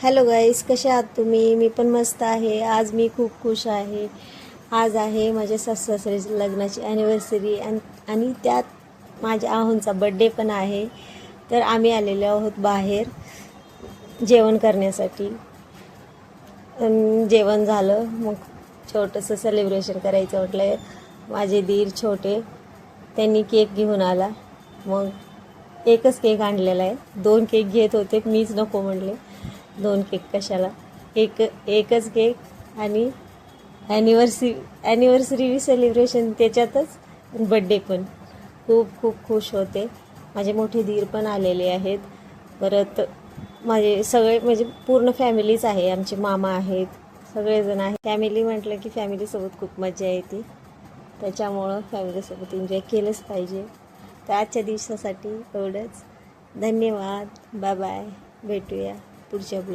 Hello गाईस, कसे आहात तुम्ही? मी पण मस्त आहे. आज मी खूप खुश आहे. आज आहे माझ्या सासू सासऱ्याची लग्नाची ॲनिव्हर्सरी आणि त्यात माझ्या आहोंचा बड्डे पण आहे. तर आम्ही आलेलो आहोत बाहेर जेवण करण्यासाठी. जेवण झालं, मग छोटंसं सेलिब्रेशन करायचं म्हटलं. माझे दीर छोटे त्यांनी केक घेऊन आला. मग एकच केक आणलेला आहे. 2 केक घेत होते, मीच नको म्हणले. 2 केक कशाला, एकच केक आणि ॲनिव्हर्सरी सेलिब्रेशन त्याच्यातच, बड्डे पण. खूप खूप खुश होते. माझे मोठे दीर पण आलेले आहेत. परत माझे सगळे म्हणजे पूर्ण फॅमिलीच आहे. आमचे मामा आहेत, सगळेजण आहेत. फॅमिली म्हटलं की फॅमिलीसोबत खूप मजा येते. त्याच्यामुळं फॅमिलीसोबत एन्जॉय केलंच पाहिजे. तर आजच्या दिवसासाठी एवढंच. धन्यवाद. Bye bye. भेटूया पुढच्या ब्लॉग.